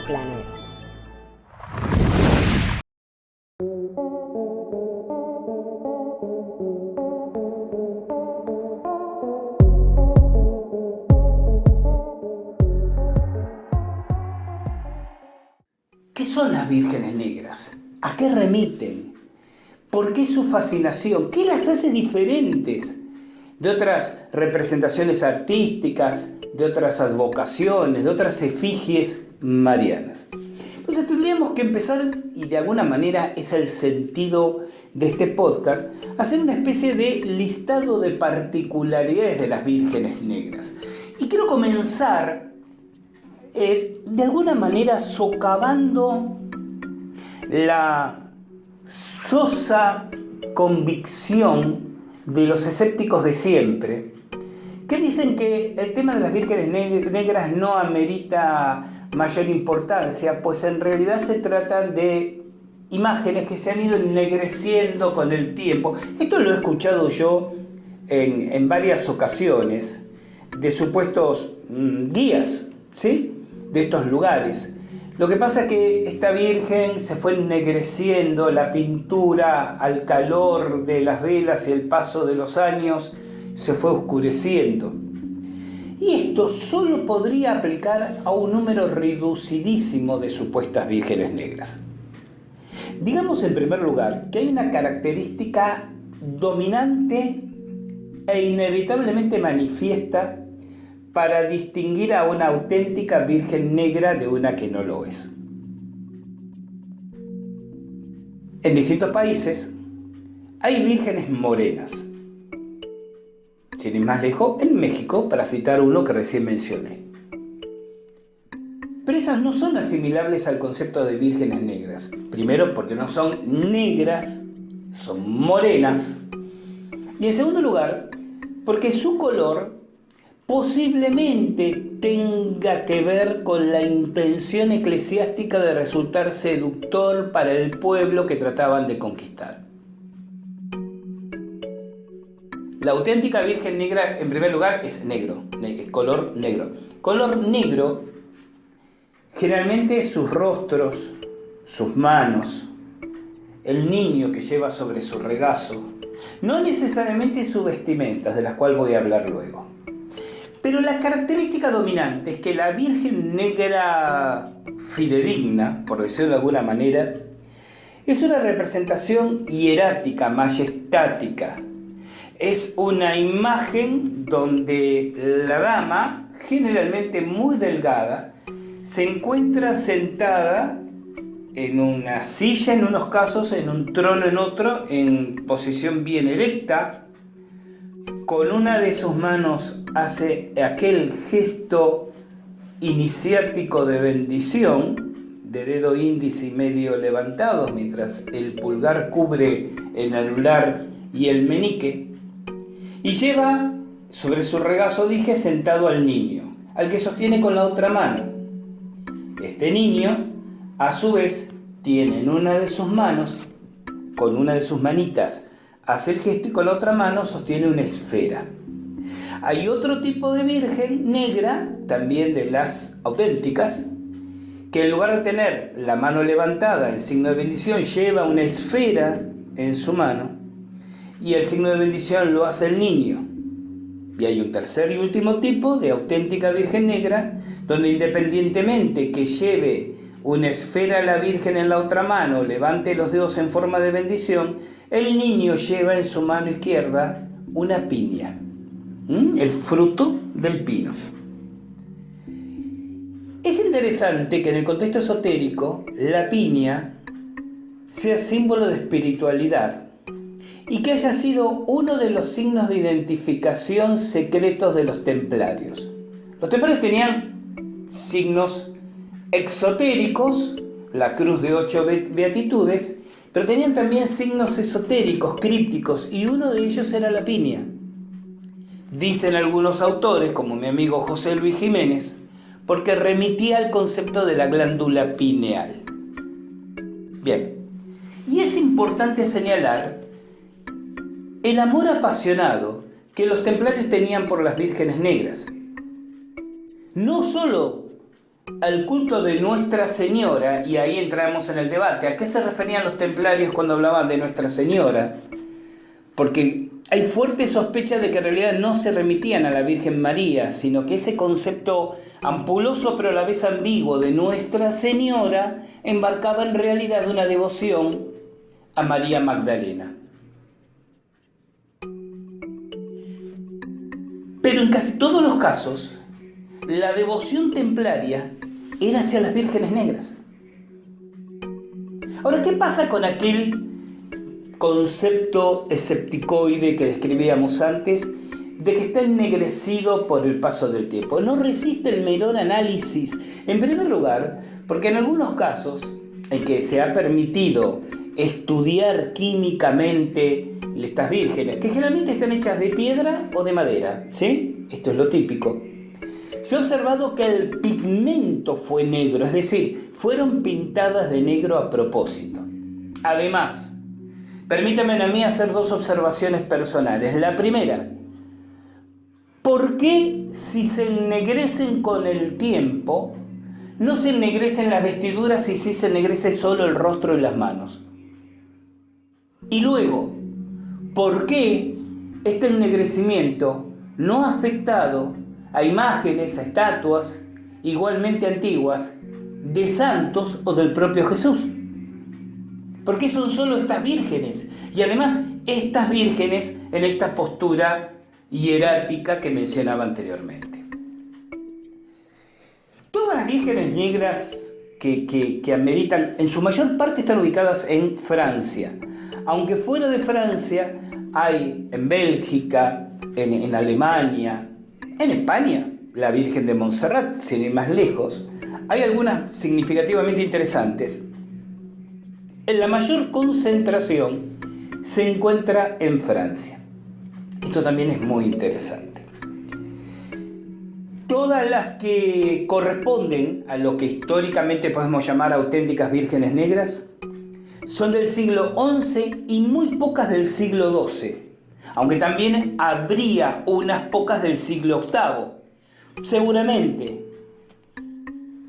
plano. ¿Qué son las vírgenes negras? ¿A qué remiten? ¿Por qué su fascinación? ¿Qué las hace diferentes de otras representaciones artísticas, de otras advocaciones, de otras efigies marianas? Entonces tendríamos que empezar, y de alguna manera es el sentido de este podcast, hacer una especie de listado de particularidades de las vírgenes negras. Y quiero comenzar de alguna manera socavando la sosa convicción de los escépticos de siempre, que dicen que el tema de las vírgenes negras no amerita mayor importancia, pues en realidad se tratan de imágenes que se han ido ennegreciendo con el tiempo. Esto lo he escuchado yo en varias ocasiones de supuestos guías, ¿sí?, de estos lugares. Lo que pasa es que esta virgen se fue ennegreciendo, la pintura al calor de las velas y el paso de los años se fue oscureciendo. Y esto solo podría aplicar a un número reducidísimo de supuestas vírgenes negras. Digamos en primer lugar que hay una característica dominante e inevitablemente manifiesta para distinguir a una auténtica virgen negra de una que no lo es. En distintos países hay vírgenes morenas. Sin ir más lejos, en México, para citar uno que recién mencioné. Pero esas no son asimilables al concepto de vírgenes negras. Primero, porque no son negras, son morenas. Y en segundo lugar, porque su color posiblemente tenga que ver con la intención eclesiástica de resultar seductor para el pueblo que trataban de conquistar. La auténtica Virgen Negra, en primer lugar, es negro, color negro. Color negro, generalmente sus rostros, sus manos, el niño que lleva sobre su regazo, no necesariamente sus vestimentas, de las cuales voy a hablar luego. Pero la característica dominante es que la Virgen Negra fidedigna, por decirlo de alguna manera, es una representación hierática, majestática. Es una imagen donde la dama, generalmente muy delgada, se encuentra sentada en una silla en unos casos, en un trono en otro, en posición bien erecta. Con una de sus manos hace aquel gesto iniciático de bendición, de dedo índice y medio levantados, mientras el pulgar cubre el anular y el meñique, y lleva sobre su regazo, dije, sentado al niño, al que sostiene con la otra mano. Este niño, a su vez, tiene en una de sus manos, con una de sus manitas, hace el gesto y con la otra mano sostiene una esfera. Hay otro tipo de virgen negra, también de las auténticas, que en lugar de tener la mano levantada en signo de bendición, lleva una esfera en su mano y el signo de bendición lo hace el niño. Y hay un tercer y último tipo de auténtica virgen negra, donde independientemente que lleve una esfera a la virgen en la otra mano, levante los dedos en forma de bendición, el niño lleva en su mano izquierda una piña, el fruto del pino. Es interesante que en el contexto esotérico la piña sea símbolo de espiritualidad y que haya sido uno de los signos de identificación secretos de los templarios. Los templarios tenían signos exotéricos, la cruz de 8 beatitudes, pero tenían también signos esotéricos, crípticos, y uno de ellos era la piña. Dicen algunos autores, como mi amigo José Luis Jiménez, porque remitía al concepto de la glándula pineal. Bien, y es importante señalar el amor apasionado que los templarios tenían por las vírgenes negras. No solo al culto de Nuestra Señora, y ahí entramos en el debate. ¿A qué se referían los templarios cuando hablaban de Nuestra Señora? Porque hay fuerte sospecha de que en realidad no se remitían a la Virgen María, sino que ese concepto ampuloso pero a la vez ambiguo de Nuestra Señora embarcaba en realidad una devoción a María Magdalena. Pero en casi todos los casos, la devoción templaria era hacia las vírgenes negras. Ahora, ¿qué pasa con aquel concepto escepticoide que describíamos antes, de que está ennegrecido por el paso del tiempo? No resiste el menor análisis. En primer lugar, porque en algunos casos en que se ha permitido estudiar químicamente estas vírgenes, que generalmente están hechas de piedra o de madera, ¿sí? Esto es lo típico. Se ha observado que el pigmento fue negro, es decir, fueron pintadas de negro a propósito. Además, permítanme a mí hacer dos observaciones personales. La primera, ¿por qué si se ennegrecen con el tiempo, no se ennegrecen las vestiduras y sí se ennegrece solo el rostro y las manos? Y luego, ¿por qué este ennegrecimiento no ha afectado a imágenes, a estatuas igualmente antiguas de santos o del propio Jesús? ¿Por qué son solo estas vírgenes? Y además, estas vírgenes en esta postura hierática que mencionaba anteriormente. Todas las vírgenes negras que ameritan, en su mayor parte están ubicadas en Francia. Aunque fuera de Francia hay en Bélgica, en Alemania, en España, la Virgen de Montserrat, sin ir más lejos. Hay algunas significativamente interesantes. La mayor concentración se encuentra en Francia. Esto también es muy interesante. Todas las que corresponden a lo que históricamente podemos llamar auténticas vírgenes negras son del siglo XI y muy pocas del siglo XII, aunque también habría unas pocas del siglo VIII. Seguramente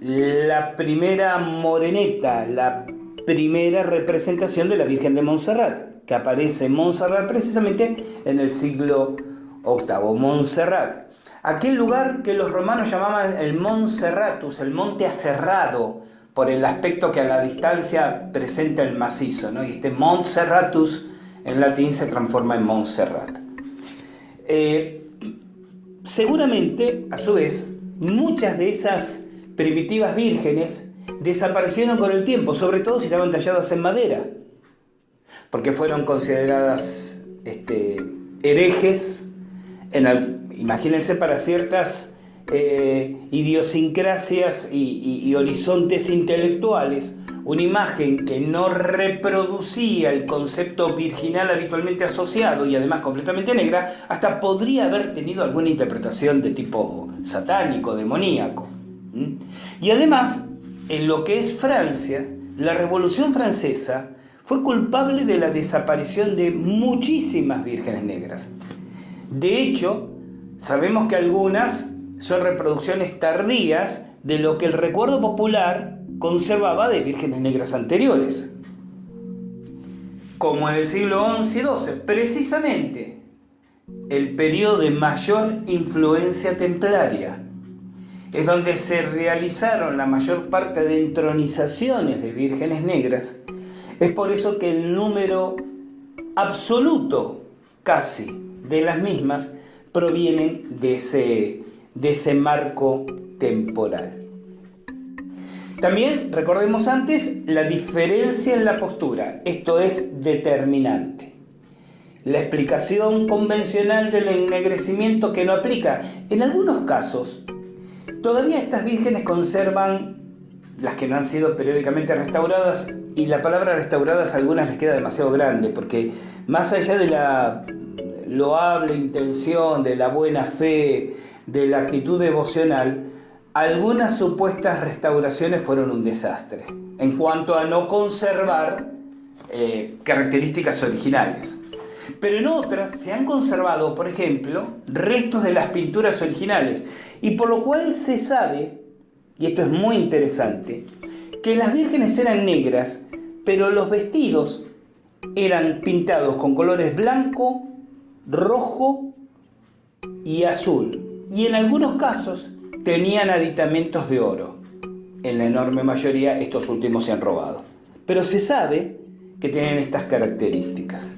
la primera moreneta, la primera representación de la Virgen de Montserrat, que aparece en Montserrat precisamente en el siglo VIII. Montserrat, aquel lugar que los romanos llamaban el Montserratus, el monte aserrado, por el aspecto que a la distancia presenta el macizo, ¿no? Y este Montserratus en latín se transforma en Montserrat. Seguramente, a su vez, muchas de esas primitivas vírgenes desaparecieron con el tiempo, sobre todo si estaban talladas en madera, porque fueron consideradas herejes, imagínense, para ciertas idiosincrasias y horizontes intelectuales. Una imagen que no reproducía el concepto virginal habitualmente asociado y además completamente negra, hasta podría haber tenido alguna interpretación de tipo satánico, demoníaco. Y además, en lo que es Francia, la Revolución Francesa fue culpable de la desaparición de muchísimas vírgenes negras. De hecho, sabemos que algunas son reproducciones tardías de lo que el recuerdo popular conservaba de vírgenes negras anteriores, como en el siglo XI y XII, precisamente el periodo de mayor influencia templaria. Es donde se realizaron la mayor parte de entronizaciones de vírgenes negras. Es por eso que el número absoluto, casi, de las mismas provienen de ese marco temporal. También, recordemos antes, la diferencia en la postura. Esto es determinante. La explicación convencional del ennegrecimiento que no aplica. En algunos casos, todavía estas vírgenes conservan, las que no han sido periódicamente restauradas, y la palabra restauradas a algunas les queda demasiado grande, porque más allá de la loable intención, de la buena fe, de la actitud devocional, algunas supuestas restauraciones fueron un desastre en cuanto a no conservar características originales. Pero en otras se han conservado, por ejemplo, restos de las pinturas originales, y por lo cual se sabe y esto es muy interesante, que las vírgenes eran negras, pero los vestidos eran pintados con colores blanco, rojo y azul. Y en algunos casos tenían aditamentos de oro. En la enorme mayoría estos últimos se han robado. Pero se sabe que tienen estas características.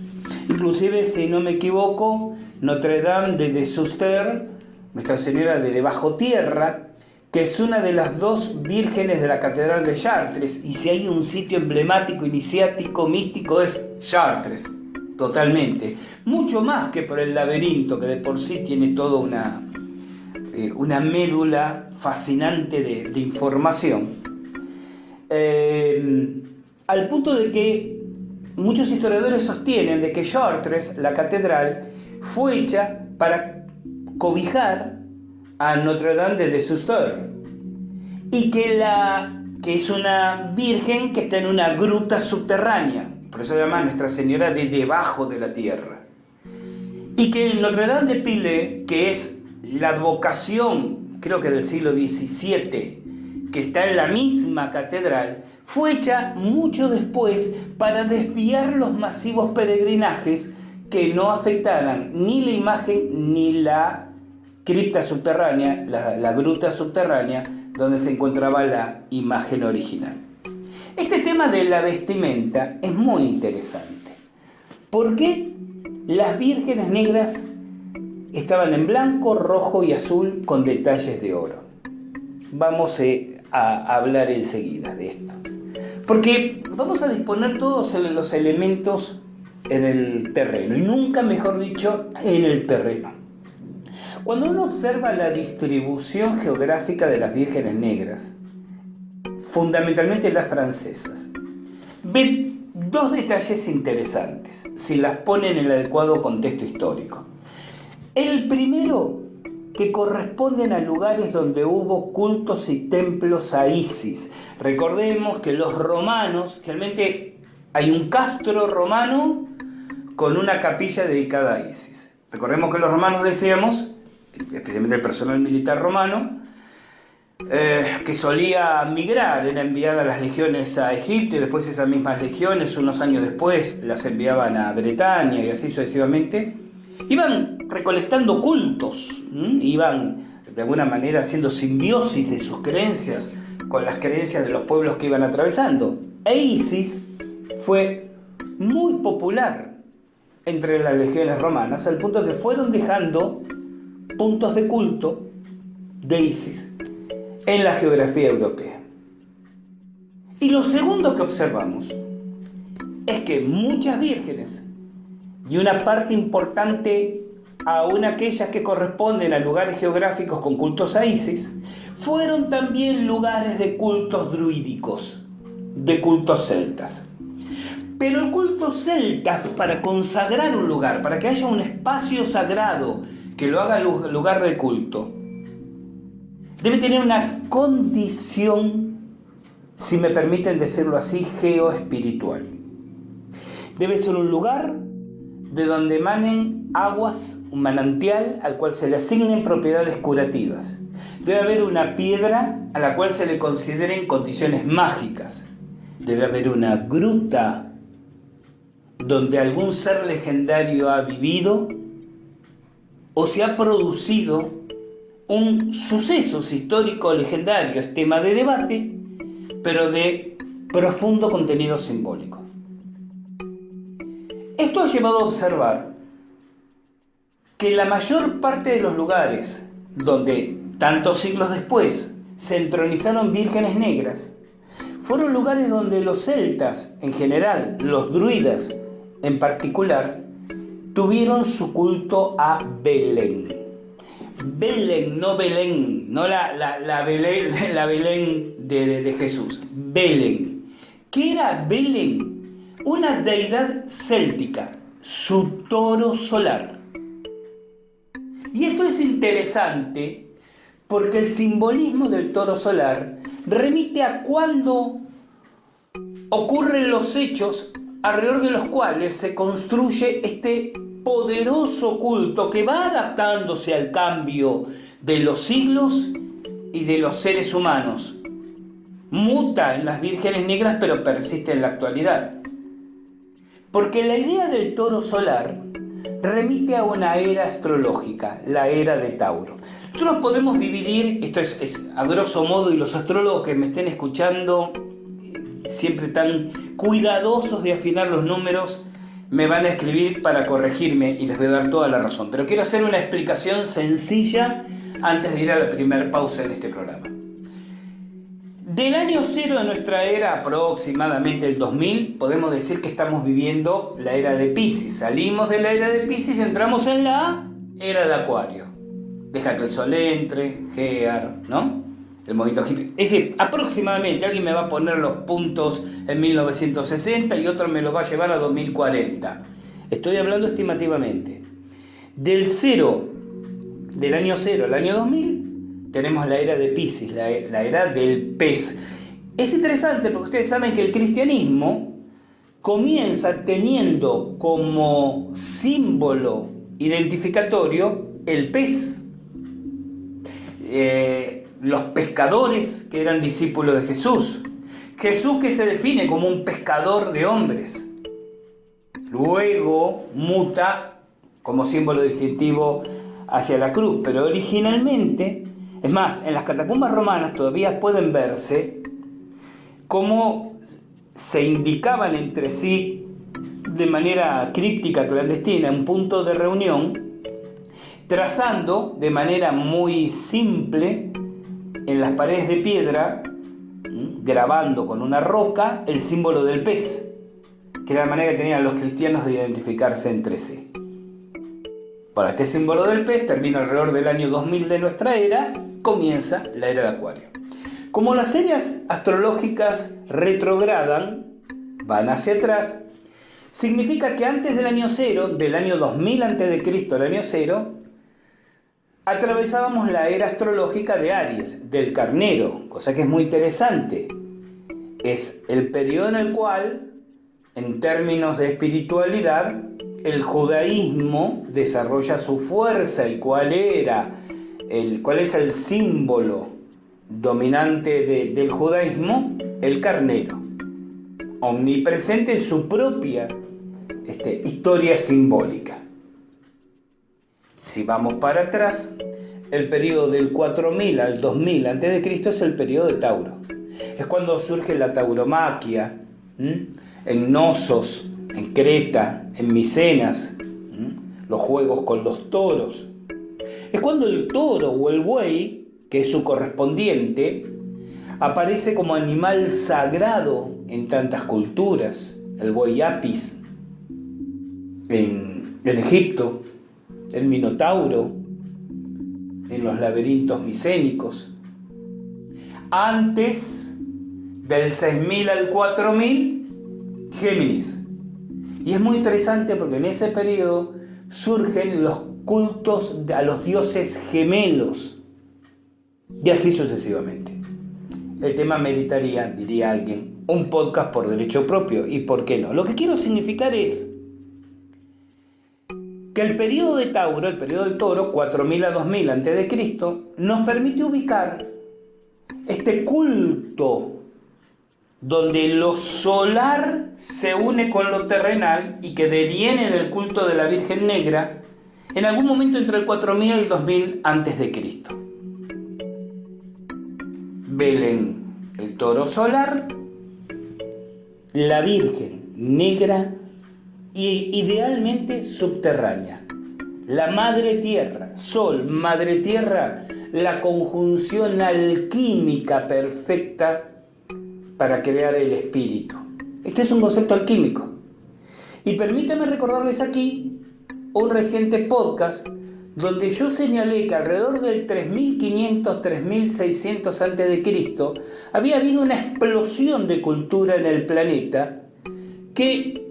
Inclusive, si no me equivoco, Notre Dame de Dessouster, Nuestra Señora de Debajo Tierra, que es una de las dos vírgenes de la Catedral de Chartres, y si hay un sitio emblemático, iniciático, místico, es Chartres, totalmente. Mucho más que por el laberinto, que de por sí tiene toda una médula fascinante de información. Al punto de que muchos historiadores sostienen de que Chartres, la catedral, fue hecha para cobijar a Notre Dame de Dessouster, y que es una virgen que está en una gruta subterránea, por eso se llama Nuestra Señora de Debajo de la Tierra, y que Notre Dame de Pile, que es la advocación, creo que del siglo XVII, que está en la misma catedral, fue hecha mucho después para desviar los masivos peregrinajes que no afectaran ni la imagen ni la cripta subterránea, la gruta subterránea donde se encontraba la imagen original. Este tema de la vestimenta es muy interesante. ¿Por qué las vírgenes negras estaban en blanco, rojo y azul con detalles de oro? Vamos a hablar enseguida de esto. Porque vamos a disponer todos los elementos en el terreno, y nunca mejor dicho, en el terreno. Cuando uno observa la distribución geográfica de las vírgenes negras, fundamentalmente las francesas, ve dos detalles interesantes, si las pone en el adecuado contexto histórico. El primero, que corresponden a lugares donde hubo cultos y templos a Isis. Recordemos que los romanos, realmente hay un castro romano con una capilla dedicada a Isis. Recordemos que los romanos, decíamos, especialmente el personal militar romano, que solía migrar, era enviada las legiones a Egipto, y después esas mismas legiones, unos años después, las enviaban a Bretaña y así sucesivamente. Iban recolectando cultos, iban de alguna manera haciendo simbiosis de sus creencias con las creencias de los pueblos que iban atravesando. E Isis fue muy popular entre las legiones romanas, al punto que fueron dejando puntos de culto de Isis en la geografía europea. Y lo segundo que observamos es que muchas vírgenes, y una parte importante aún aquellas que corresponden a lugares geográficos con cultos a Isis, fueron también lugares de cultos druídicos, de cultos celtas. Pero el culto celta, para consagrar un lugar, para que haya un espacio sagrado que lo haga lugar de culto, debe tener una condición, si me permiten decirlo así, geoespiritual. Debe ser un lugar de donde emanen aguas, un manantial al cual se le asignen propiedades curativas. Debe haber una piedra a la cual se le consideren condiciones mágicas. Debe haber una gruta donde algún ser legendario ha vivido o se ha producido un suceso histórico legendario. Es tema de debate, pero de profundo contenido simbólico. Esto ha llevado a observar que la mayor parte de los lugares donde, tantos siglos después, se entronizaron vírgenes negras, fueron lugares donde los celtas, en general, los druidas en particular, tuvieron su culto a Belén. Belén, no Belén, no la Belén de Jesús. Belén. ¿Qué era Belén? Una deidad céltica, su toro solar. Y esto es interesante porque el simbolismo del toro solar remite a cuando ocurren los hechos alrededor de los cuales se construye este poderoso culto que va adaptándose al cambio de los siglos y de los seres humanos muta en las vírgenes negras, pero persiste en la actualidad. Porque la idea del toro solar remite a una era astrológica, la era de Tauro. Nosotros podemos dividir, esto es a grosso modo, y los astrólogos que me estén escuchando, siempre tan cuidadosos de afinar los números, me van a escribir para corregirme y les voy a dar toda la razón. Pero quiero hacer una explicación sencilla antes de ir a la primera pausa en este programa. Del año 0 de nuestra era, aproximadamente el 2000, podemos decir que estamos viviendo la era de Piscis. Salimos de la era de Piscis y entramos en la era de Acuario. Deja que el sol entre, Gear, ¿no? El movimiento hippie. Es decir, aproximadamente, alguien me va a poner los puntos en 1960 y otro me lo va a llevar a 2040. Estoy hablando estimativamente. Del año 0 al año 2000, tenemos la era de Piscis, la era del pez. Es interesante porque ustedes saben que el cristianismo comienza teniendo como símbolo identificatorio el pez. Los pescadores que eran discípulos de Jesús. Jesús que se define como un pescador de hombres. Luego muta como símbolo distintivo hacia la cruz, pero originalmente, es más, en las catacumbas romanas todavía pueden verse cómo se indicaban entre sí de manera críptica, clandestina, un punto de reunión, trazando de manera muy simple en las paredes de piedra, grabando con una roca el símbolo del pez, que era la manera que tenían los cristianos de identificarse entre sí. Bueno, este símbolo del pez termina alrededor del año 2000 de nuestra era, comienza la era de Acuario. Como las eras astrológicas retrogradan, van hacia atrás, significa que antes del año 0, del año 2000 a.C. al año 0, atravesábamos la era astrológica de Aries, del carnero, cosa que es muy interesante. Es el periodo en el cual, en términos de espiritualidad, el judaísmo desarrolla su fuerza. ¿Y cuál es el símbolo dominante del judaísmo? El carnero, omnipresente en su propia historia simbólica. Si vamos para atrás, el periodo del 4000 al 2000 a.C. es el periodo de Tauro. Es cuando surge la tauromaquia, en Knossos, en Creta, en Micenas, los juegos con los toros. Es cuando el toro o el buey, que es su correspondiente, aparece como animal sagrado en tantas culturas. El buey Apis en Egipto, el minotauro en los laberintos micénicos. Antes del 6000 al 4000, Géminis. Y es muy interesante porque en ese periodo surgen los cultos a los dioses gemelos. Y así sucesivamente. El tema meritaría, diría alguien, un podcast por derecho propio. ¿Y por qué no? Lo que quiero significar es que el periodo de Tauro, el periodo del Toro, 4000 a 2000 a.C., nos permite ubicar este culto donde lo solar se une con lo terrenal y que deviene en el culto de la Virgen Negra en algún momento entre el 4000 y el 2000 a.C. Belén, el toro solar, la Virgen Negra y idealmente subterránea. La Madre Tierra, Sol, Madre Tierra, la conjunción alquímica perfecta para crear el espíritu. Este es un concepto alquímico. Y permítanme recordarles aquí un reciente podcast donde yo señalé que alrededor del 3500-3600 a.C. había habido una explosión de cultura en el planeta que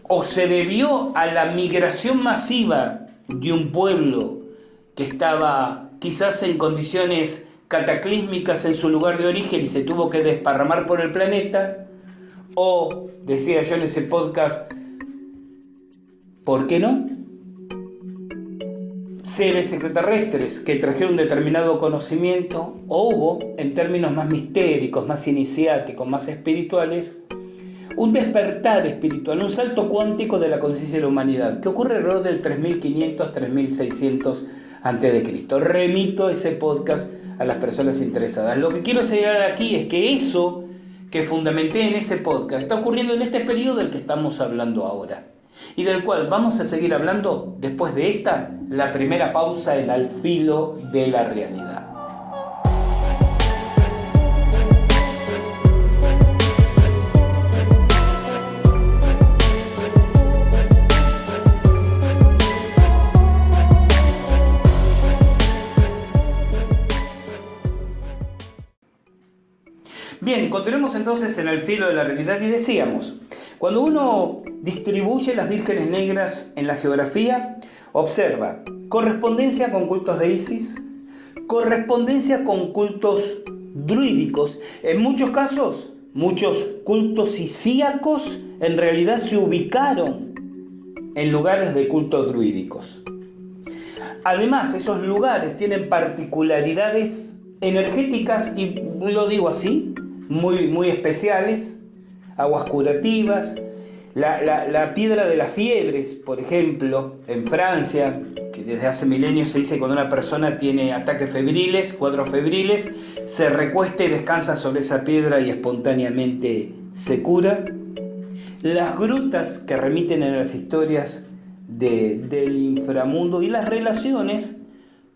o se debió a la migración masiva de un pueblo que estaba quizás en condiciones cataclísmicas en su lugar de origen y se tuvo que desparramar por el planeta, o, decía yo en ese podcast, ¿por qué no? seres extraterrestres que trajeron determinado conocimiento, o hubo, en términos más mistéricos, más iniciáticos, más espirituales, un despertar espiritual, un salto cuántico de la conciencia de la humanidad, que ocurre alrededor del 3500-3600 a.C. Remito ese podcast a las personas interesadas. Lo que quiero señalar aquí es que eso que fundamenté en ese podcast está ocurriendo en este periodo del que estamos hablando ahora, y del cual vamos a seguir hablando después de esta, la primera pausa en Al Filo de la Realidad. Bien, continuemos entonces en Al Filo de la Realidad y decíamos, cuando uno distribuye las vírgenes negras en la geografía, observa correspondencia con cultos de Isis, correspondencia con cultos druídicos. En muchos casos, muchos cultos isíacos en realidad se ubicaron en lugares de cultos druídicos. Además, esos lugares tienen particularidades energéticas, y lo digo así, muy especiales, aguas curativas, la piedra de las fiebres, por ejemplo, en Francia, que desde hace milenios se dice que cuando una persona tiene ataques febriles, cuadros febriles, se recuesta y descansa sobre esa piedra y espontáneamente se cura. Las grutas que remiten a las historias del inframundo y las relaciones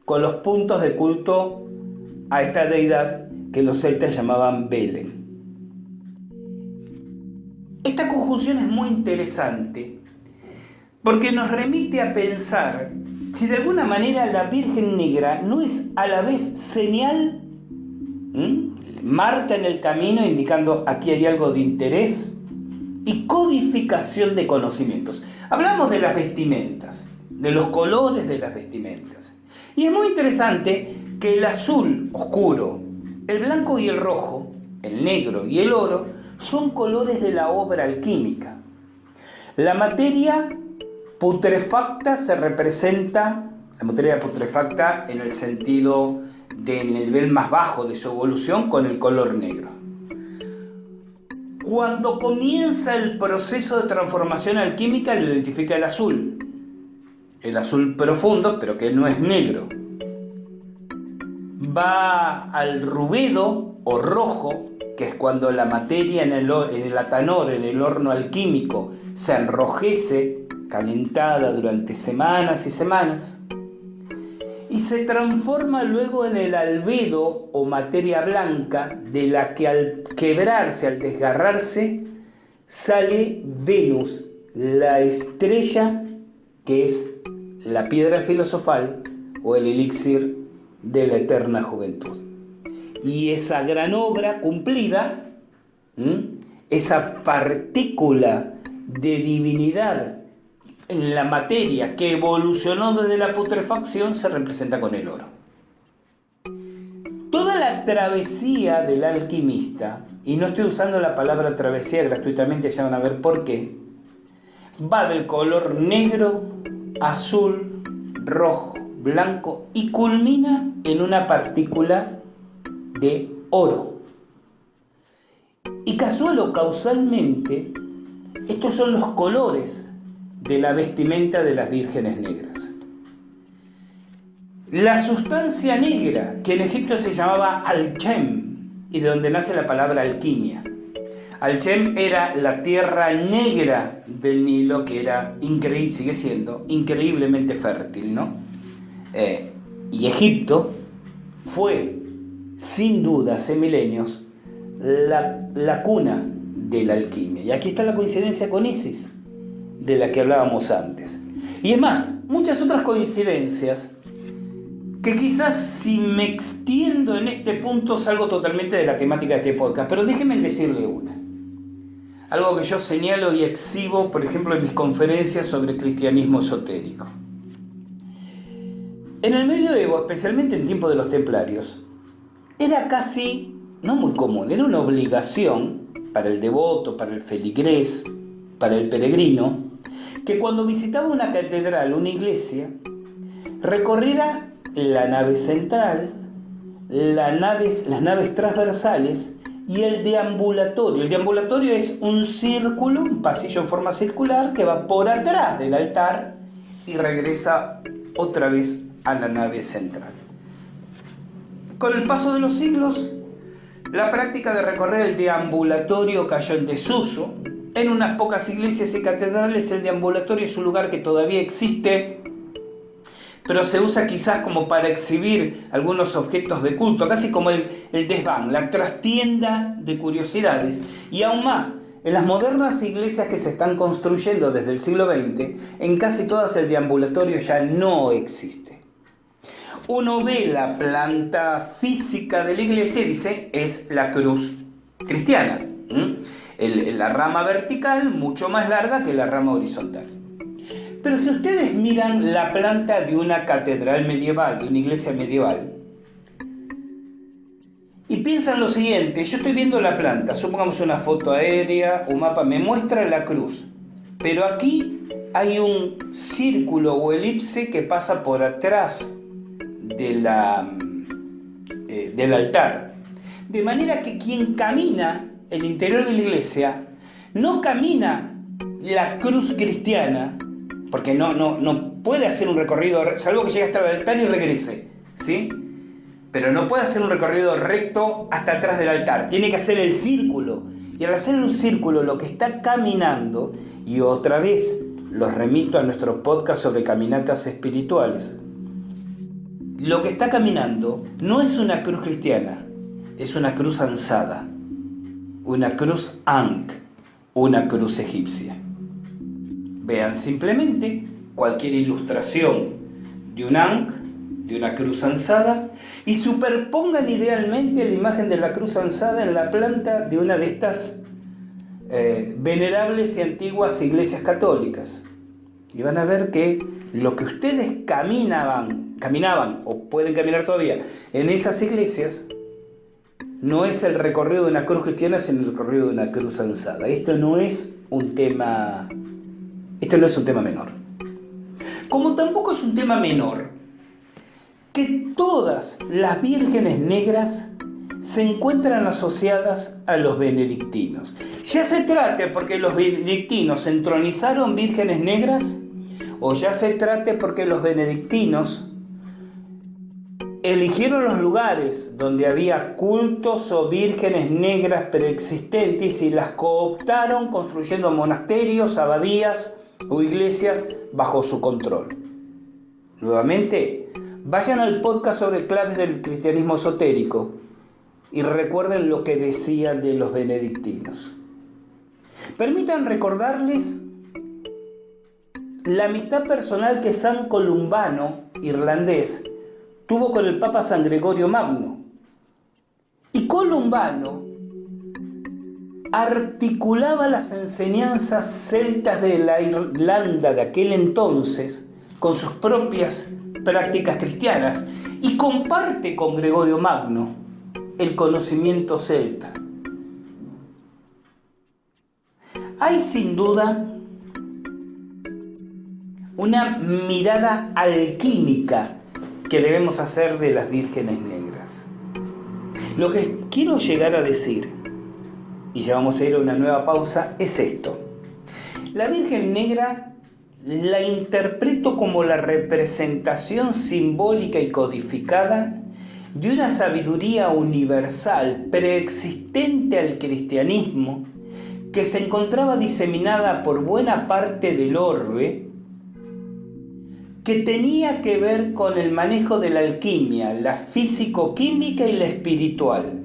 con los puntos de culto a esta deidad que los celtas llamaban Belén. Esta conjunción es muy interesante porque nos remite a pensar si de alguna manera la Virgen Negra no es a la vez señal, marca en el camino indicando aquí hay algo de interés, y codificación de conocimientos. Hablamos de las vestimentas, de los colores de las vestimentas. Y es muy interesante que el azul oscuro, el blanco y el rojo, el negro y el oro, son colores de la obra alquímica. La materia putrefacta se representa, la materia putrefacta en el sentido del nivel más bajo de su evolución, con el color negro. Cuando comienza el proceso de transformación alquímica, lo identifica el azul profundo, pero que no es negro. Va al rubedo o rojo, que es cuando la materia en el atanor, en el horno alquímico, se enrojece, calentada durante semanas y semanas, y se transforma luego en el albedo o materia blanca, de la que al quebrarse, al desgarrarse, sale Venus, la estrella que es la piedra filosofal o el elixir de la eterna juventud. Y esa gran obra cumplida, esa partícula de divinidad en la materia que evolucionó desde la putrefacción, se representa con el oro. Toda la travesía del alquimista, y no estoy usando la palabra travesía gratuitamente, ya van a ver por qué, va del color negro, azul, rojo, blanco y culmina en una partícula de oro. Y casual o causalmente, estos son los colores de la vestimenta de las vírgenes negras. La sustancia negra, que en Egipto se llamaba alchem, y de donde nace la palabra alquimia. Alchem era la tierra negra del Nilo, que era increíble, sigue siendo increíblemente fértil, ¿no? Y Egipto fue, sin duda, hace milenios, la cuna de la alquimia. Y aquí está la coincidencia con Isis, de la que hablábamos antes. Y es más, muchas otras coincidencias que quizás, si me extiendo en este punto, salgo totalmente de la temática de este podcast, pero déjenme decirle una. Algo que yo señalo y exhibo, por ejemplo, en mis conferencias sobre cristianismo esotérico. En el medioevo, especialmente en tiempo de los templarios, era casi, no muy común, era una obligación para el devoto, para el feligrés, para el peregrino, que cuando visitaba una catedral, una iglesia, recorriera la nave central, las naves transversales y el deambulatorio. El deambulatorio es un círculo, un pasillo en forma circular que va por atrás del altar y regresa otra vez a la nave central. Con el paso de los siglos, la práctica de recorrer el deambulatorio cayó en desuso. En unas pocas iglesias y catedrales el deambulatorio es un lugar que todavía existe, pero se usa quizás como para exhibir algunos objetos de culto, casi como el desván, la trastienda de curiosidades. Y aún más, en las modernas iglesias que se están construyendo desde el siglo XX, en casi todas el deambulatorio ya no existe. Uno ve la planta física de la iglesia y dice, es la cruz cristiana. La rama vertical mucho más larga que la rama horizontal. Pero si ustedes miran la planta de una catedral medieval, de una iglesia medieval, y piensan lo siguiente, yo estoy viendo la planta, supongamos una foto aérea, un mapa, me muestra la cruz, pero aquí hay un círculo o elipse que pasa por atrás del altar. De manera que quien camina el interior de la iglesia no camina la cruz cristiana, porque no puede hacer un recorrido, salvo que llegue hasta el altar y regrese, ¿sí? Pero no puede hacer un recorrido recto hasta atrás del altar, tiene que hacer el círculo. Y al hacer un círculo, lo que está caminando, y otra vez los remito a nuestro podcast sobre caminatas espirituales, lo que está caminando no es una cruz cristiana, es una cruz ansada, una cruz Ankh, una cruz egipcia. Vean simplemente cualquier ilustración de un Ankh, de una cruz ansada, y superpongan idealmente la imagen de la cruz ansada en la planta de una de estas venerables y antiguas iglesias católicas. Y van a ver que lo que ustedes caminaban o pueden caminar todavía en esas iglesias no es el recorrido de una cruz cristiana, sino el recorrido de una cruz ansada. Esto no es un tema menor. Como tampoco es un tema menor que todas las vírgenes negras se encuentran asociadas a los benedictinos. Ya se trate porque los benedictinos entronizaron vírgenes negras, o ya se trate porque los benedictinos eligieron los lugares donde había cultos o vírgenes negras preexistentes y las cooptaron construyendo monasterios, abadías o iglesias bajo su control. Nuevamente, vayan al podcast sobre claves del cristianismo esotérico y recuerden lo que decía de los benedictinos. Permitan recordarles la amistad personal que San Columbano, irlandés, tuvo con el Papa San Gregorio Magno. Y Columbano articulaba las enseñanzas celtas de la Irlanda de aquel entonces con sus propias prácticas cristianas y comparte con Gregorio Magno el conocimiento celta. Hay sin duda una mirada alquímica que debemos hacer de las vírgenes negras. Lo que quiero llegar a decir, y ya vamos a ir a una nueva pausa, es esto. La Virgen Negra la interpreto como la representación simbólica y codificada de una sabiduría universal preexistente al cristianismo que se encontraba diseminada por buena parte del orbe, que tenía que ver con el manejo de la alquimia, la físico-química y la espiritual,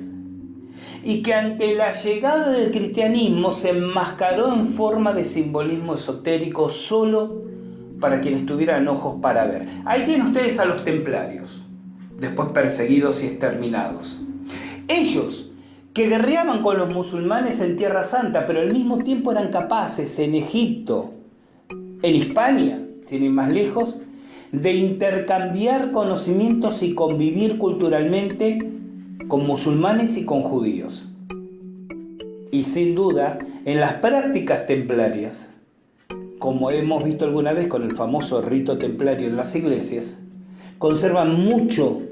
y que ante la llegada del cristianismo se enmascaró en forma de simbolismo esotérico solo para quienes tuvieran ojos para ver. Ahí tienen ustedes a los templarios, después perseguidos y exterminados. Ellos, que guerreaban con los musulmanes en Tierra Santa, pero al mismo tiempo eran capaces en Egipto, en Hispania, sin ir más lejos, de intercambiar conocimientos y convivir culturalmente con musulmanes y con judíos. Y sin duda, en las prácticas templarias, como hemos visto alguna vez con el famoso rito templario en las iglesias, conservan mucho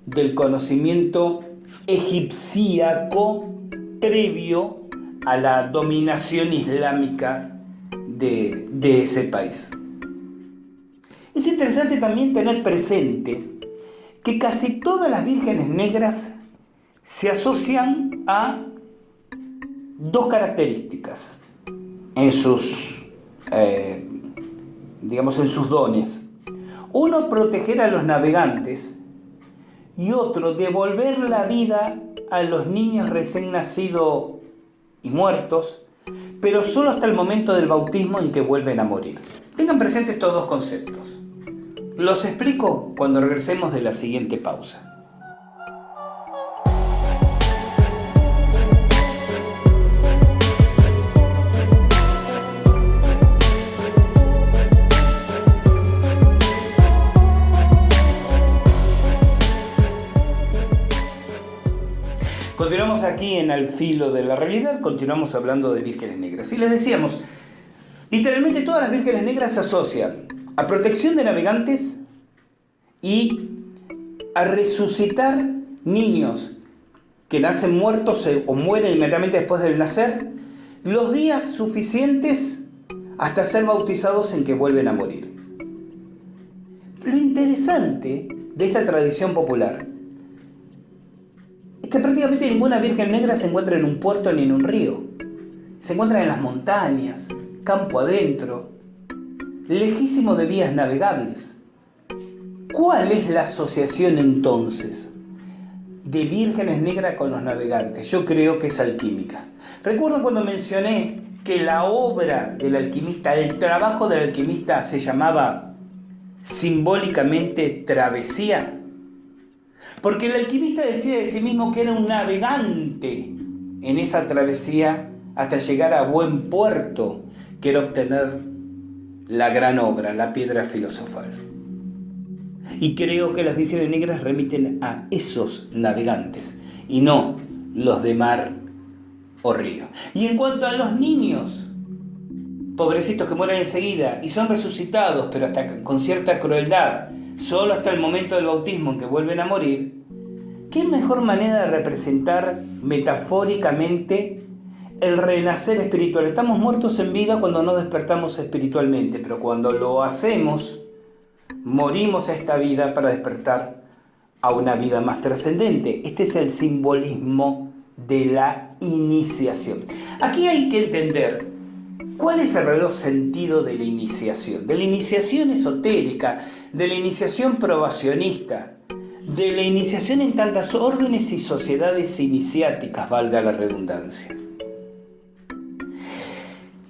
del conocimiento egipciaco previo a la dominación islámica de ese país. Es interesante también tener presente que casi todas las vírgenes negras se asocian a dos características en sus dones. Uno, proteger a los navegantes, y otro, devolver la vida a los niños recién nacidos y muertos, pero solo hasta el momento del bautismo en que vuelven a morir. Tengan presentes estos dos conceptos. Los explico cuando regresemos de la siguiente pausa. Continuamos aquí en Al Filo de la Realidad, continuamos hablando de vírgenes negras. Y les decíamos, literalmente todas las vírgenes negras se asocian a protección de navegantes y a resucitar niños que nacen muertos o mueren inmediatamente después del nacer, los días suficientes hasta ser bautizados en que vuelven a morir. Lo interesante de esta tradición popular es que prácticamente ninguna virgen negra se encuentra en un puerto ni en un río. Se encuentran en las montañas, campo adentro, lejísimo de vías navegables. ¿Cuál es la asociación entonces de vírgenes negras con los navegantes? Yo creo que es alquímica. Recuerdo cuando mencioné que la obra del alquimista, el trabajo del alquimista se llamaba simbólicamente travesía. Porque el alquimista decía de sí mismo que era un navegante en esa travesía hasta llegar a buen puerto, que era obtener la gran obra, la piedra filosofal. Y creo que las vírgenes negras remiten a esos navegantes y no los de mar o río. Y en cuanto a los niños, pobrecitos que mueren enseguida y son resucitados, pero hasta con cierta crueldad, solo hasta el momento del bautismo en que vuelven a morir, ¿qué mejor manera de representar metafóricamente el renacer espiritual? Estamos muertos en vida cuando no despertamos espiritualmente, pero cuando lo hacemos, morimos a esta vida para despertar a una vida más trascendente. Este es el simbolismo de la iniciación. Aquí hay que entender cuál es el verdadero sentido de la iniciación esotérica, de la iniciación probacionista, de la iniciación en tantas órdenes y sociedades iniciáticas, valga la redundancia.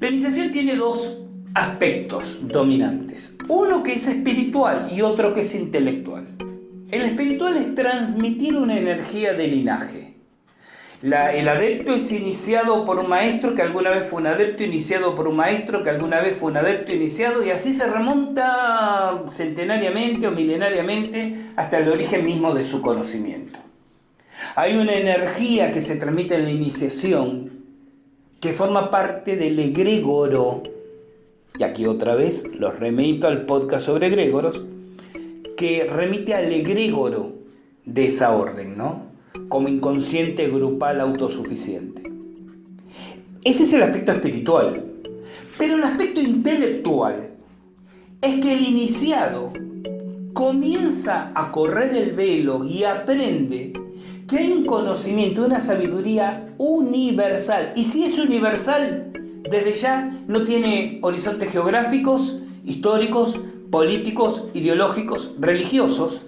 La iniciación tiene dos aspectos dominantes. Uno que es espiritual y otro que es intelectual. El espiritual es transmitir una energía de linaje. El adepto es iniciado por un maestro que alguna vez fue un adepto iniciado por un maestro que alguna vez fue un adepto iniciado, y así se remonta centenariamente o milenariamente hasta el origen mismo de su conocimiento. Hay una energía que se transmite en la iniciación que forma parte del egregoro, y aquí otra vez los remito al podcast sobre egregoros, que remite al egregoro de esa orden, ¿no? Como inconsciente grupal autosuficiente. Ese es el aspecto espiritual. Pero el aspecto intelectual es que el iniciado comienza a correr el velo y aprende que hay un conocimiento, una sabiduría universal. Y si es universal, desde ya no tiene horizontes geográficos, históricos, políticos, ideológicos, religiosos.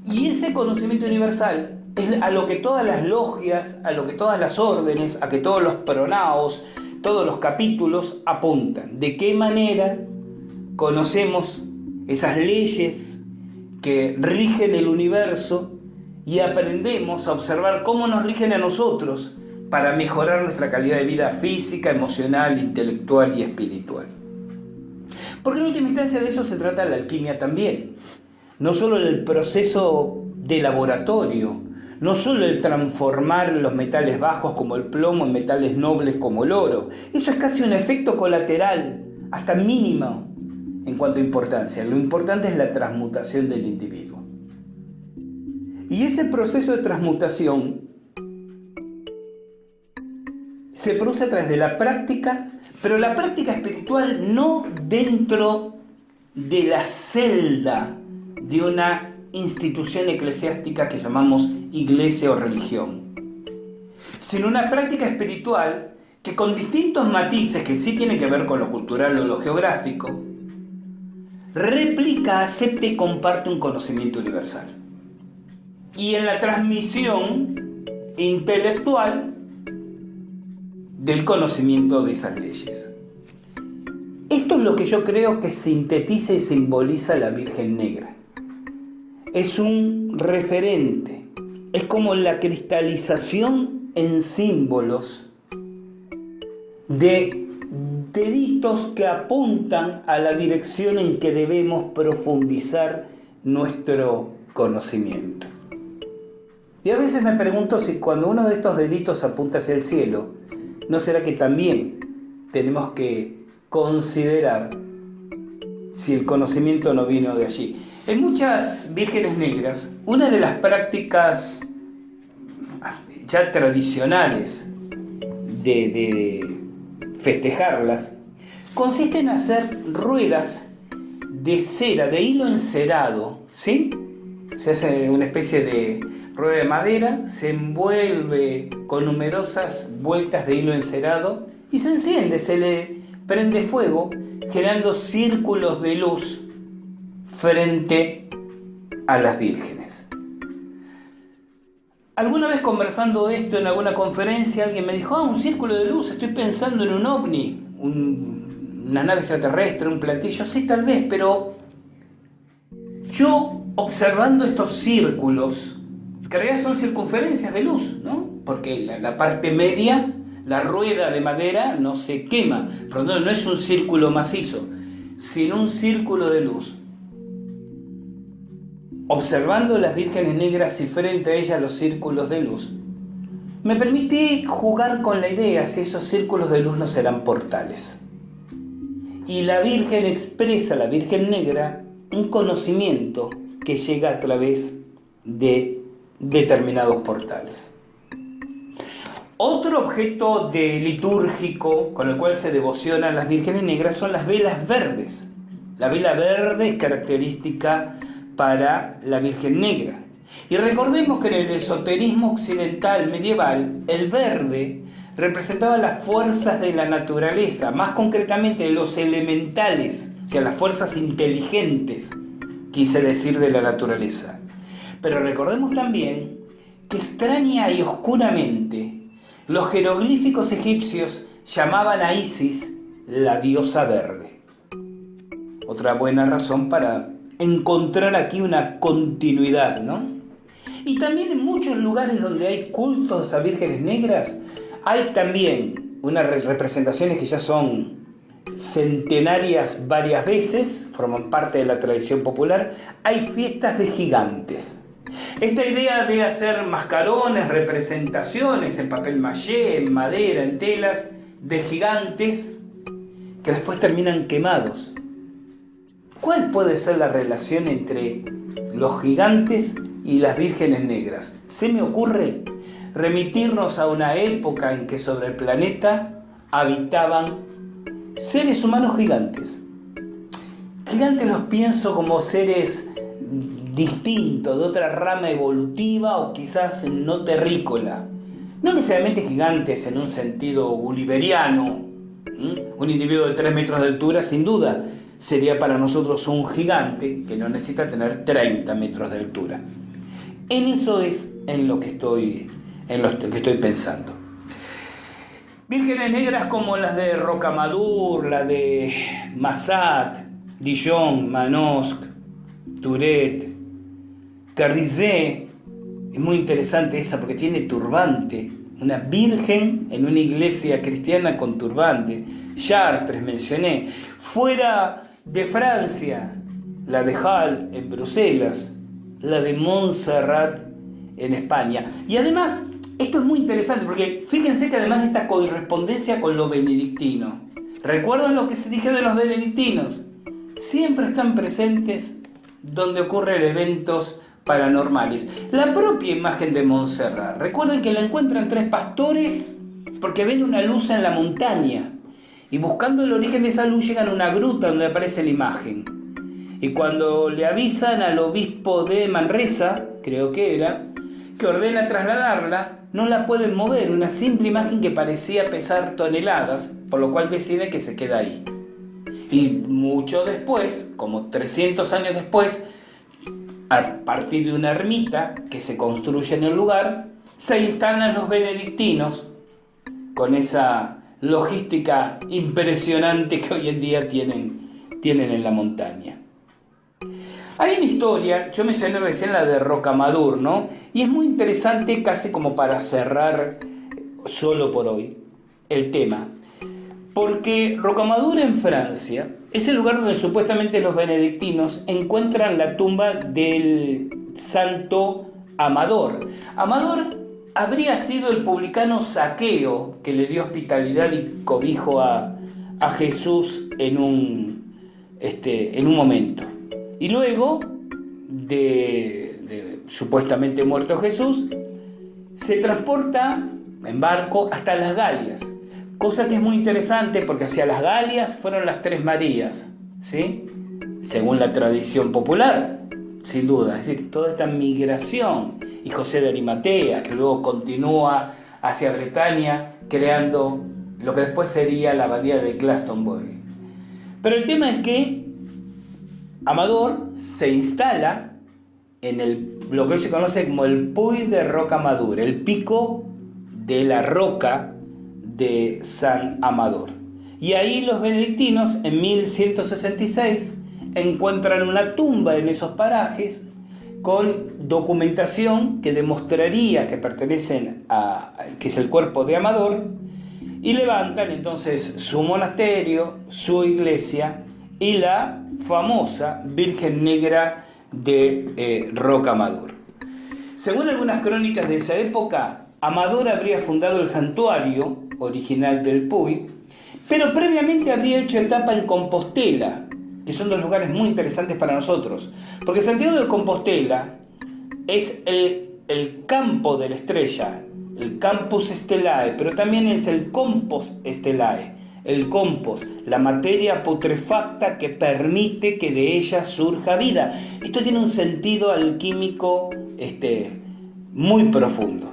Y ese conocimiento universal es a lo que todas las logias, a lo que todas las órdenes, a que todos los pronaos, todos los capítulos apuntan. ¿De qué manera conocemos esas leyes que rigen el universo y aprendemos a observar cómo nos rigen a nosotros para mejorar nuestra calidad de vida física, emocional, intelectual y espiritual? Porque en última instancia de eso se trata la alquimia también. No solo el proceso de laboratorio, no solo el transformar los metales bajos como el plomo en metales nobles como el oro. Eso es casi un efecto colateral, hasta mínimo, en cuanto a importancia. Lo importante es la transmutación del individuo. Y ese proceso de transmutación se produce a través de la práctica, pero la práctica espiritual no dentro de la celda de una institución eclesiástica que llamamos iglesia o religión, sino una práctica espiritual que con distintos matices que sí tienen que ver con lo cultural o lo geográfico, replica, acepta y comparte un conocimiento universal. Y en la transmisión intelectual del conocimiento de esas leyes. Esto es lo que yo creo que sintetiza y simboliza la Virgen Negra. Es un referente, es como la cristalización en símbolos de deditos que apuntan a la dirección en que debemos profundizar nuestro conocimiento. Y a veces me pregunto si cuando uno de estos deditos apunta hacia el cielo, ¿no será que también tenemos que considerar si el conocimiento no vino de allí? En muchas vírgenes negras, una de las prácticas ya tradicionales de festejarlas consiste en hacer ruedas de cera, de hilo encerado, ¿sí? Se hace una especie de rueda de madera, se envuelve con numerosas vueltas de hilo encerado y se enciende, se le prende fuego, generando círculos de luz frente a las vírgenes. Alguna vez conversando esto en alguna conferencia, alguien me dijo, un círculo de luz, estoy pensando en un ovni, una nave extraterrestre, un platillo. Sí, tal vez, pero yo observando estos círculos, que en realidad son circunferencias de luz, ¿no? Porque la parte media, la rueda de madera, no se quema. Por lo tanto, no es un círculo macizo, sino un círculo de luz. Observando las vírgenes negras y frente a ellas los círculos de luz, me permití jugar con la idea si esos círculos de luz no serán portales. Y la Virgen expresa, la Virgen Negra, un conocimiento que llega a través de determinados portales. Otro objeto litúrgico con el cual se devocionan las vírgenes negras son las velas verdes. La vela verde es característica para la Virgen Negra. Y recordemos que en el esoterismo occidental medieval, el verde representaba las fuerzas de la naturaleza, más concretamente los elementales, o sea, las fuerzas inteligentes, quise decir, de la naturaleza. Pero recordemos también que extraña y oscuramente los jeroglíficos egipcios llamaban a Isis la diosa verde. Otra buena razón para encontrar aquí una continuidad, ¿no? Y también en muchos lugares donde hay cultos a vírgenes negras, hay también unas representaciones que ya son centenarias varias veces, forman parte de la tradición popular. Hay fiestas de gigantes. Esta idea de hacer mascarones, representaciones en papel maché, en madera, en telas, de gigantes que después terminan quemados. ¿Cuál puede ser la relación entre los gigantes y las vírgenes negras? Se me ocurre remitirnos a una época en que sobre el planeta habitaban seres humanos gigantes. Gigantes los pienso como seres distintos, de otra rama evolutiva o quizás no terrícola. No necesariamente gigantes en un sentido gulliveriano. Un individuo de 3 metros de altura, sin duda, sería para nosotros un gigante que no necesita tener 30 metros de altura. En eso es en lo que estoy pensando. Vírgenes negras como las de Rocamadour, la de Massat, Dijon, Manosque, Tourette, Carrizet, es muy interesante esa porque tiene turbante, una virgen en una iglesia cristiana con turbante. Chartres mencioné. Fuera de Francia, la de Hall en Bruselas, la de Montserrat en España. Y además, esto es muy interesante porque fíjense que además de esta correspondencia con lo benedictino, ¿recuerdan lo que se dije de los benedictinos? siempre están presentes donde ocurren eventos paranormales. La propia imagen de Montserrat, recuerden que la encuentran 3 pastores porque ven una luz en la montaña y buscando el origen de esa luz llegan a una gruta donde aparece la imagen. Y cuando le avisan al obispo de Manresa, creo que era, que ordena trasladarla, no la pueden mover, una simple imagen que parecía pesar toneladas, por lo cual decide que se queda ahí. Y mucho después, como 300 años después, a partir de una ermita que se construye en el lugar, se instalan los benedictinos con esa logística impresionante que hoy en día tienen en la montaña. Hay una historia, yo mencioné recién la de Rocamadour, ¿no? Y es muy interesante, casi como para cerrar solo por hoy el tema. Porque Rocamadour en Francia es el lugar donde supuestamente los benedictinos encuentran la tumba del santo Amador. Amador habría sido el publicano Zaqueo que le dio hospitalidad y cobijo a Jesús en un momento. Y luego de supuestamente muerto Jesús, se transporta en barco hasta las Galias. Cosa que es muy interesante porque hacia las Galias fueron las 3 Marías, ¿sí? Según la tradición popular, sin duda. Es decir, toda esta migración. Y José de Arimatea, que luego continúa hacia Bretaña, creando lo que después sería la abadía de Glastonbury. Pero el tema es que Amador se instala en lo que hoy se conoce como el Puy de Rocamadour, el pico de la roca de San Amador. Y ahí los benedictinos en 1166 encuentran una tumba en esos parajes con documentación que demostraría que pertenecen que es el cuerpo de Amador, y levantan entonces su monasterio, su iglesia y la famosa Virgen Negra de Rocamadour. Según algunas crónicas de esa época, Amador habría fundado el santuario original del Puy, pero previamente habría hecho etapa en Compostela, que son 2 lugares muy interesantes para nosotros, porque Santiago de Compostela es el campo de la estrella, el Campus Stellae, pero también es el Compos Stellae, el compost, la materia putrefacta que permite que de ella surja vida. Esto tiene un sentido alquímico muy profundo.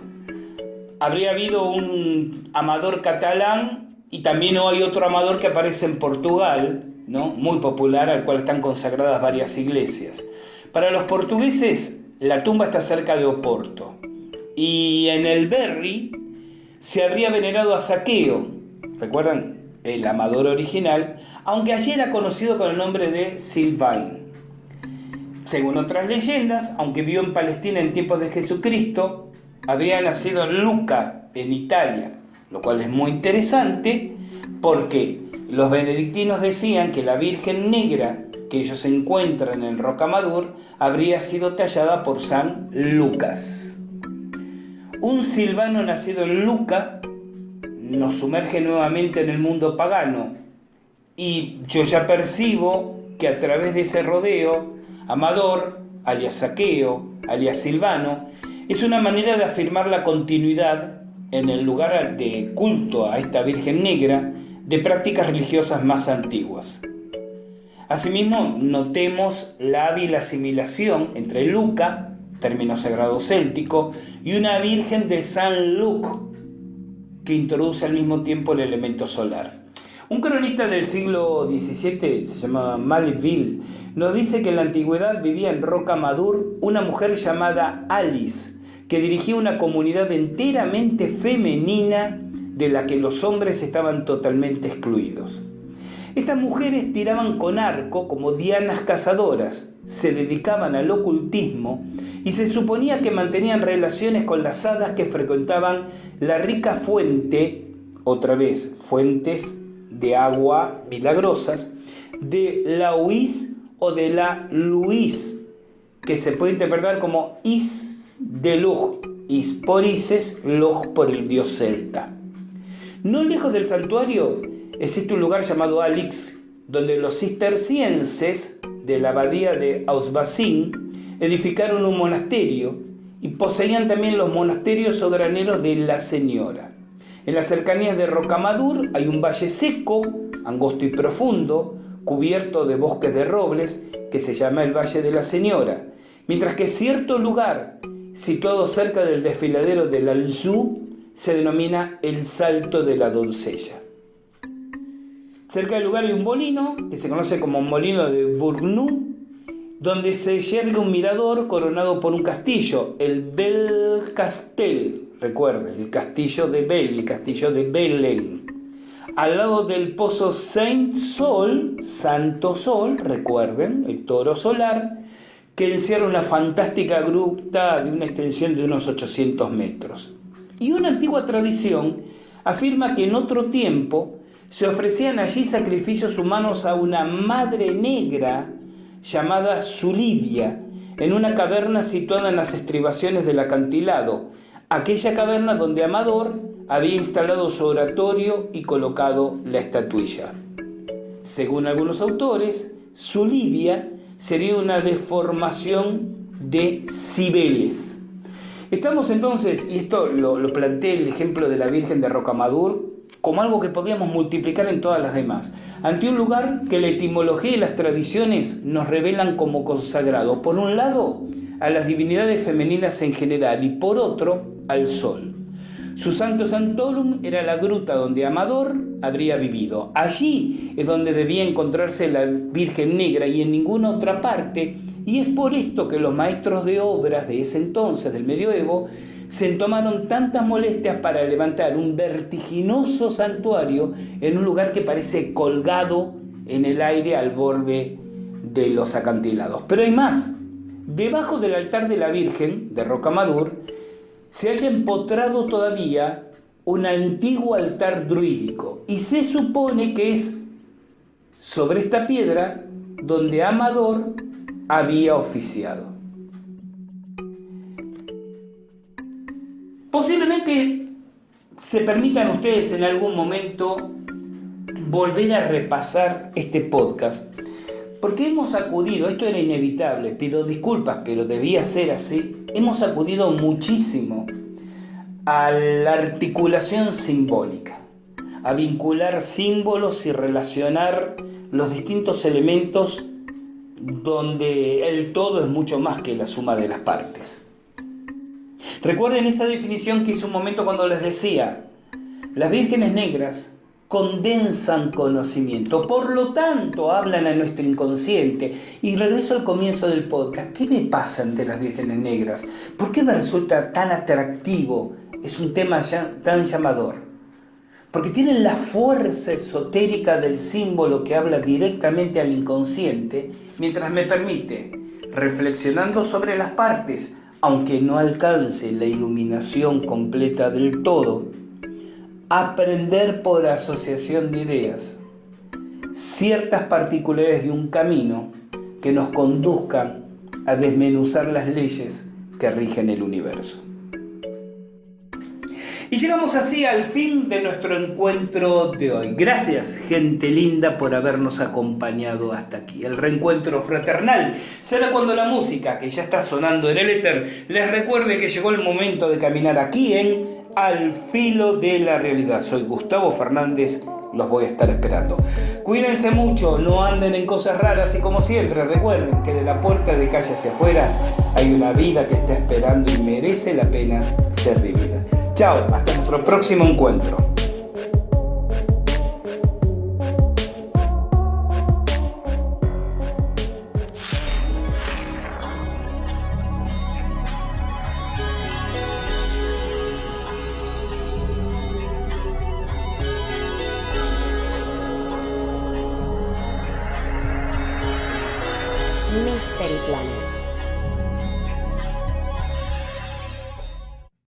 Habría habido un Amador catalán y también hay otro Amador que aparece en Portugal, ¿no? Muy popular, al cual están consagradas varias iglesias. Para los portugueses, la tumba está cerca de Oporto. Y en el Berry se habría venerado a Zaqueo, ¿recuerdan? El Amador original, aunque allí era conocido con el nombre de Sylvain. Según otras leyendas, aunque vivió en Palestina en tiempos de Jesucristo, habría nacido en Lucca, en Italia, lo cual es muy interesante porque los benedictinos decían que la Virgen Negra que ellos encuentran en Rocamadour habría sido tallada por San Lucas. Un silvano nacido en Lucca nos sumerge nuevamente en el mundo pagano, y yo ya percibo que a través de ese rodeo, Amador, alias Zaqueo, alias Silvano, es una manera de afirmar la continuidad en el lugar de culto a esta Virgen Negra de prácticas religiosas más antiguas. Asimismo, notemos la hábil asimilación entre Lucca, término sagrado céltico, y una Virgen de San Luc, que introduce al mismo tiempo el elemento solar. Un cronista del siglo XVII, se llama Maleville, nos dice que en la antigüedad vivía en Rocamadour una mujer llamada Alice, que dirigía una comunidad enteramente femenina de la que los hombres estaban totalmente excluidos. Estas mujeres tiraban con arco como dianas cazadoras, se dedicaban al ocultismo y se suponía que mantenían relaciones con las hadas que frecuentaban la rica fuente, otra vez, fuentes de agua milagrosas, de la Uis o de la Luis, que se puede interpretar como Is de Lug, Is por Isis, Lug por el dios celta. No lejos del santuario existe un lugar llamado Alix, donde los cistercienses de la abadía de Ausbassin edificaron un monasterio y poseían también los monasterios o graneros de la Señora. En las cercanías de Rocamadour hay un valle seco, angosto y profundo, cubierto de bosques de robles, que se llama el Valle de la Señora, mientras que cierto lugar, situado cerca del desfiladero del Alzou, se denomina el Salto de la Doncella. Cerca del lugar hay un molino, que se conoce como Molino de Bourgneuf, donde se yergue un mirador coronado por un castillo, el Bel Castel, recuerden, el castillo de Bel, el castillo de Belén. Al lado del pozo Saint Sol, Santo Sol, recuerden, el toro solar, que encierra una fantástica gruta de una extensión de unos 800 metros. Y una antigua tradición afirma que en otro tiempo se ofrecían allí sacrificios humanos a una madre negra llamada Zulivia, en una caverna situada en las estribaciones del acantilado, aquella caverna donde Amador había instalado su oratorio y colocado la estatuilla. Según algunos autores, Zulivia sería una deformación de Cibeles. Estamos entonces, y esto lo planteé el ejemplo de la Virgen de Rocamadour, como algo que podíamos multiplicar en todas las demás, ante un lugar que la etimología y las tradiciones nos revelan como consagrado, por un lado, a las divinidades femeninas en general y por otro, al sol. Su Santo Santorum era la gruta donde Amador habría vivido. Allí es donde debía encontrarse la Virgen Negra y en ninguna otra parte, y es por esto que los maestros de obras de ese entonces, del medioevo, se tomaron tantas molestias para levantar un vertiginoso santuario en un lugar que parece colgado en el aire al borde de los acantilados. Pero hay más. Debajo del altar de la Virgen de Rocamadour se halla empotrado todavía un antiguo altar druídico y se supone que es sobre esta piedra donde Amador había oficiado. Posiblemente se permitan ustedes en algún momento volver a repasar este podcast, porque hemos acudido, esto era inevitable, pido disculpas, pero debía ser así, hemos acudido muchísimo a la articulación simbólica, a vincular símbolos y relacionar los distintos elementos donde el todo es mucho más que la suma de las partes. Recuerden esa definición que hice un momento cuando les decía, las vírgenes negras condensan conocimiento, por lo tanto hablan a nuestro inconsciente. Y regreso al comienzo del podcast, ¿qué me pasa ante las vírgenes negras? ¿Por qué me resulta tan atractivo? Es un tema tan llamador. Porque tienen la fuerza esotérica del símbolo que habla directamente al inconsciente, mientras me permite, reflexionando sobre las partes, aunque no alcance la iluminación completa del todo, aprender por asociación de ideas ciertas particularidades de un camino que nos conduzcan a desmenuzar las leyes que rigen el universo. Y llegamos así al fin de nuestro encuentro de hoy. Gracias, gente linda, por habernos acompañado hasta aquí. El reencuentro fraternal será cuando la música, que ya está sonando en el éter, les recuerde que llegó el momento de caminar aquí en Al Filo de la Realidad. Soy Gustavo Fernández, los voy a estar esperando. Cuídense mucho, no anden en cosas raras y como siempre recuerden que de la puerta de calle hacia afuera hay una vida que está esperando y merece la pena ser vivida. Chao, hasta nuestro próximo encuentro. Mystery Planet.